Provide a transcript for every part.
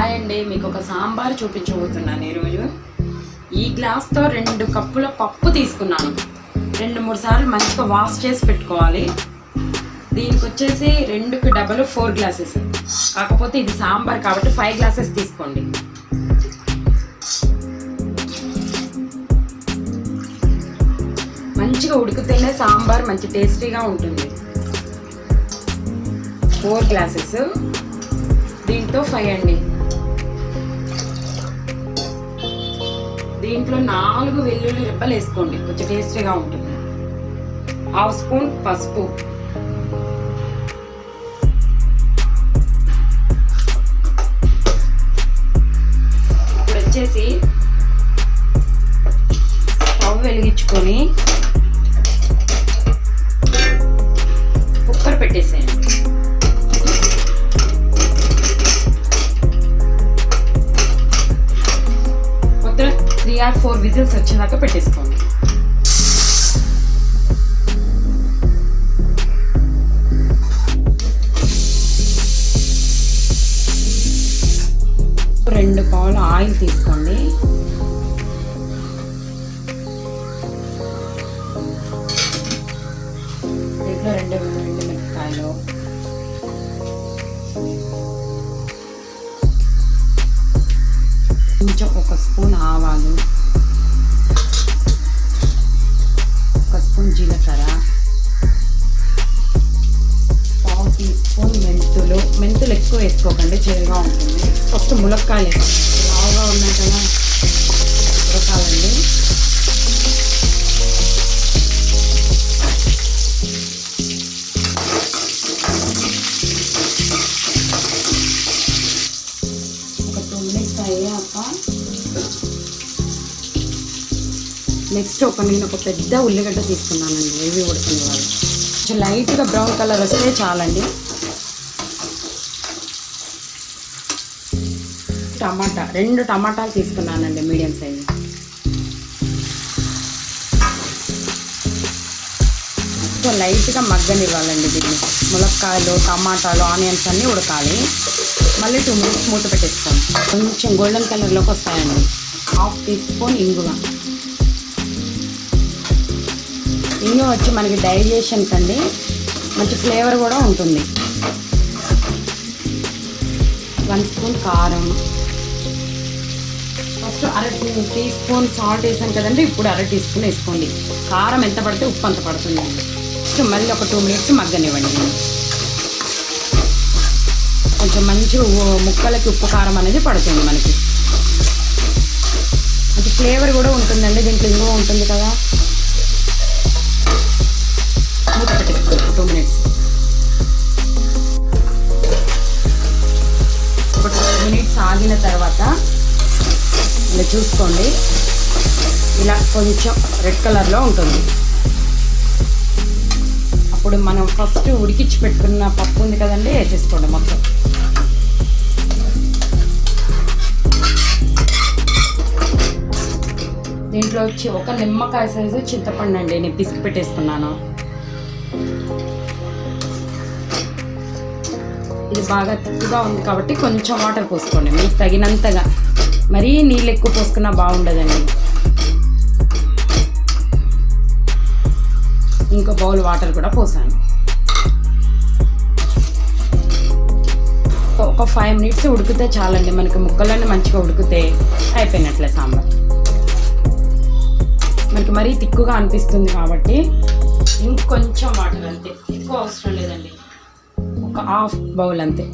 Hi అండి, మీకు ఒక సాంబార్ చూపించబోతున్నాను ఈరోజు. ఈ గ్లాస్తో 2 కప్పుల పప్పు తీసుకున్నాను. 2-3 సార్లు మంచిగా వాష్ చేసి పెట్టుకోవాలి. దీనికి వచ్చేసి 2కి డబల్ 4 గ్లాసెస్, కాకపోతే ఇది సాంబార్ కాబట్టి 5 గ్లాసెస్ తీసుకోండి. మంచిగా ఉడికితేనే సాంబార్ మంచి టేస్టీగా ఉంటుంది. 4 గ్లాసెస్, దీంట్లో 5 అండి. దీంట్లో 4 వెల్లుల్లి రెబ్బలు వేసుకోండి, కొంచెం టేస్టీగా ఉంటుంది. 1/2 స్పూన్ పసుపు, ఇప్పుడు వచ్చేసి స్టవ్ వెలిగించుకొని కుక్కర్ పెట్టేసేయండి. మొత్తం 3 or 4 విజిల్స్ వచ్చేదాకా పెట్టేసుకోండి. రెండు పావులు ఆయిల్ తీసుకోండి. దీంట్లో 2 మిరపకాయలు, కొంచెం 1 స్పూన్ ఆవాలు, 1 స్పూన్ జీలకర్ర, 1/2 టీ స్పూన్ మెంతులు ఎక్కువ వేసుకోకండి, చేదుగా ఉంటుంది. ఫస్ట్ ములక్కాయలు లావుగా ఉన్నాయి కదా, ఉడకాలండి. ఒక 2 మినిట్స్ అయ్యాక నెక్స్ట్ నేను ఒక పెద్ద ఉల్లిగడ్డ తీసుకున్నానండి, ఇవి ఉడుకునే వాళ్ళు. కొంచెం లైట్గా బ్రౌన్ కలర్ వస్తే చాలండి. టమాటా 2 టమాటాలు తీసుకున్నానండి, మీడియం సైజు. కొంచెం లైట్గా మగ్గనివ్వాలండి దీన్ని. ములక్కాయలు, టమాటాలు, ఆనియన్స్ అన్నీ ఉడకాలి. మళ్ళీ 2 మినిట్స్ మూత పెట్టేసుకోండి. కొంచెం గోల్డెన్ కలర్లోకి వస్తాయండి. 1/2 టీ స్పూన్ ఇంగువ. ఇంగువ వచ్చి మనకి డైజెషన్ కండి మంచి ఫ్లేవర్ కూడా ఉంటుంది. 1 స్పూన్ కారం. ఫస్ట్ 1/2 టీ స్పూన్ సాల్ట్ వేసాను కదండి, ఇప్పుడు 1/2 టీ స్పూన్ వేసుకోండి. కారం ఎంత పడితే ఉప్పు అంత పడుతుంది. నెక్స్ట్ మళ్ళీ ఒక 2 మినిట్స్ మగ్గనివ్వండి. కొంచెం మంచి ముక్కలకి ఉప్పు కారం అనేది పడుతుంది మనకి. మంచి ఫ్లేవర్ కూడా ఉంటుందండి, దీంట్లో ఇంగువ ఉంటుంది కదా. మూత పెట్టేసుకోండి 2 మినిట్స్. ఒక 2 మినిట్స్ ఆగిన తర్వాత ఇలా చూసుకోండి, ఇలా కొంచెం రెడ్ కలర్లో ఉంటుంది. అప్పుడు మనం ఫస్ట్ ఉడికించి పెట్టుకున్న పప్పు ఉంది కదండి, వేసేసుకోండి మొత్తం. దీంట్లో వచ్చి 1 నిమ్మకాయ సైజు చింతపండు అండి, నేను పిసికి పెట్టేసుకున్నాను. ఇది బాగా తిక్కుగా ఉంది కాబట్టి కొంచెం వాటర్ పోసుకోండి, మీకు తగినంతగా. మరీ నీళ్ళు ఎక్కువ పోసుకున్నా బాగుండదండి. ఇంకో బౌల్ వాటర్ కూడా పోసాను. ఒక 5 మినిట్స్ ఉడికితే చాలండి, మనకి ముక్కలన్నీ మంచిగా ఉడికితే అయిపోయినట్లే సాంబార్. మనకి మరీ తిక్కుగా అనిపిస్తుంది కాబట్టి ఇంకొంచెం వాటర్, అంతే, ఎక్కువ అవసరం లేదండి. ఒక 1/2 బౌల్ అంతే.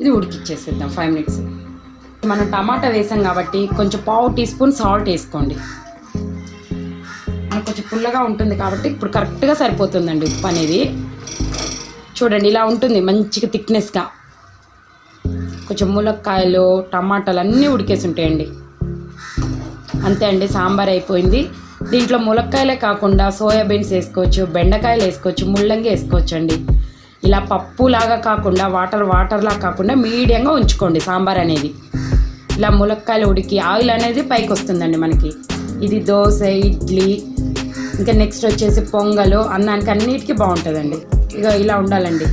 ఇది ఉడికిచ్చేసేద్దాం 5 మినిట్స్. మనం టమాటా వేసాం కాబట్టి కొంచెం 1/2 టీ స్పూన్ సాల్ట్ వేసుకోండి. మనకు కొంచెం పుల్లగా ఉంటుంది కాబట్టి ఇప్పుడు కరెక్ట్గా సరిపోతుందండి ఉప్పు అనేది. చూడండి, ఇలా ఉంటుంది మంచిగా థిక్నెస్గా. కొంచెం ములక్కాయలు, టమాటాలు అన్నీ ఉడికేసి ఉంటాయండి. అంతే అండి, సాంబార్ అయిపోయింది. దీంట్లో ములక్కాయలే కాకుండా సోయాబీన్స్ వేసుకోవచ్చు, బెండకాయలు వేసుకోవచ్చు, ముల్లంగి వేసుకోవచ్చు అండి. ఇలా పప్పులాగా కాకుండా వాటర్లా కాకుండా మీడియంగా ఉంచుకోండి సాంబార్ అనేది. ఇలా ములక్కాయలు ఉడికి ఆయిల్ అనేది పైకి వస్తుందండి మనకి. ఇది దోశ, ఇడ్లీ, ఇంకా నెక్స్ట్ వచ్చేసి పొంగలు, అన్నానికి అన్నిటికీ బాగుంటుందండి. ఇక ఇలా ఉండాలండి.